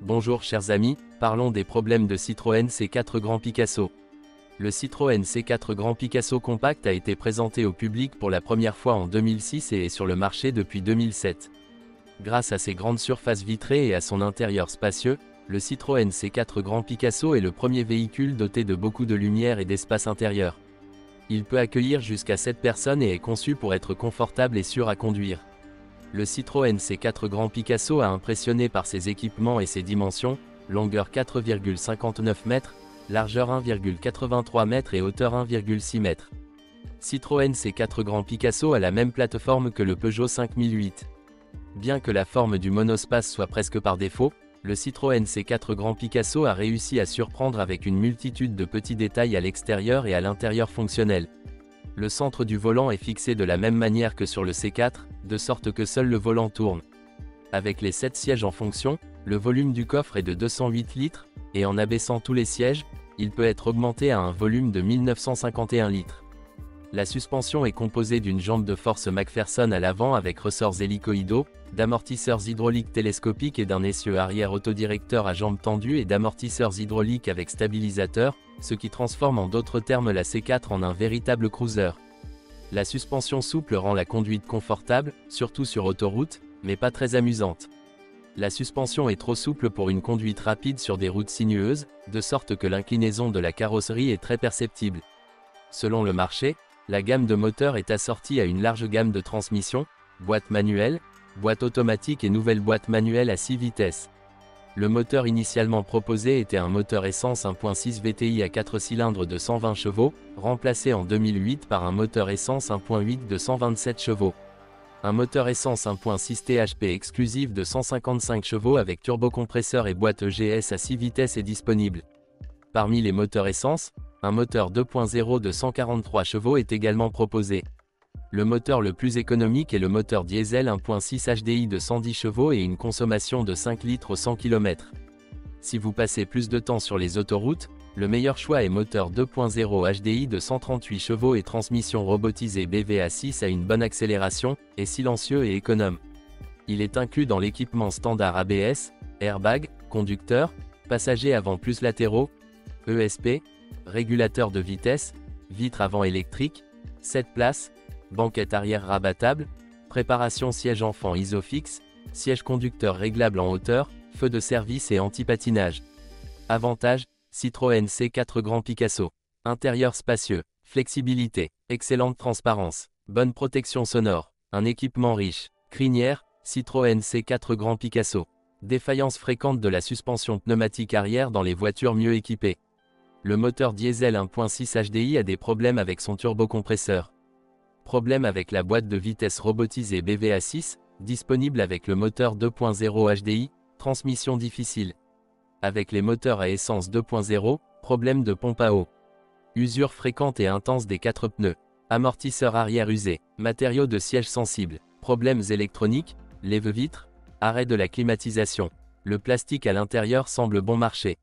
Bonjour chers amis, parlons des problèmes de Citroën C4 Grand Picasso. Le Citroën C4 Grand Picasso Compact a été présenté au public pour la première fois en 2006 et est sur le marché depuis 2007. Grâce à ses grandes surfaces vitrées et à son intérieur spacieux, le Citroën C4 Grand Picasso est le premier véhicule doté de beaucoup de lumière et d'espace intérieur. Il peut accueillir jusqu'à 7 personnes et est conçu pour être confortable et sûr à conduire. Le Citroën C4 Grand Picasso a impressionné par ses équipements et ses dimensions, longueur 4,59 m, largeur 1,83 m et hauteur 1,6 m. Citroën C4 Grand Picasso a la même plateforme que le Peugeot 5008. Bien que la forme du monospace soit presque par défaut, le Citroën C4 Grand Picasso a réussi à surprendre avec une multitude de petits détails à l'extérieur et à l'intérieur fonctionnels. Le centre du volant est fixé de la même manière que sur le C4, de sorte que seul le volant tourne. Avec les 7 sièges en fonction, le volume du coffre est de 208 litres, et en abaissant tous les sièges, il peut être augmenté à un volume de 1951 litres. La suspension est composée d'une jambe de force McPherson à l'avant avec ressorts hélicoïdaux, d'amortisseurs hydrauliques télescopiques et d'un essieu arrière autodirecteur à jambes tendues et d'amortisseurs hydrauliques avec stabilisateur, ce qui transforme en d'autres termes la C4 en un véritable cruiser. La suspension souple rend la conduite confortable, surtout sur autoroute, mais pas très amusante. La suspension est trop souple pour une conduite rapide sur des routes sinueuses, de sorte que l'inclinaison de la carrosserie est très perceptible. Selon le marché, la gamme de moteurs est assortie à une large gamme de transmissions, boîte manuelle, boîte automatique et nouvelle boîte manuelle à 6 vitesses. Le moteur initialement proposé était un moteur essence 1.6 VTI à 4 cylindres de 120 chevaux, remplacé en 2008 par un moteur essence 1.8 de 127 chevaux. Un moteur essence 1.6 THP exclusif de 155 chevaux avec turbocompresseur et boîte EGS à 6 vitesses est disponible. Parmi les moteurs essence, un moteur 2.0 de 143 chevaux est également proposé. Le moteur le plus économique est le moteur diesel 1.6 HDI de 110 chevaux et une consommation de 5 litres au 100 km. Si vous passez plus de temps sur les autoroutes, le meilleur choix est moteur 2.0 HDI de 138 chevaux et transmission robotisée BVA6 à une bonne accélération, est silencieux et économe. Il est inclus dans l'équipement standard ABS, airbag, conducteur, passagers avant plus latéraux, ESP, régulateur de vitesse, vitres avant électriques, 7 places, banquette arrière rabattable, préparation siège enfant Isofix, siège conducteur réglable en hauteur, feu de service et anti-patinage. Avantages, Citroën C4 Grand Picasso. Intérieur spacieux, flexibilité, excellente transparence, bonne protection sonore, un équipement riche, crinière, Citroën C4 Grand Picasso. Défaillance fréquente de la suspension pneumatique arrière dans les voitures mieux équipées. Le moteur diesel 1.6 HDI a des problèmes avec son turbocompresseur. Problème avec la boîte de vitesse robotisée BVA6, disponible avec le moteur 2.0 HDI, transmission difficile. Avec les moteurs à essence 2.0, problème de pompe à eau. Usure fréquente et intense des 4 pneus. Amortisseur arrière usé, matériaux de siège sensible, problèmes électroniques, lève-vitres, arrêt de la climatisation. Le plastique à l'intérieur semble bon marché.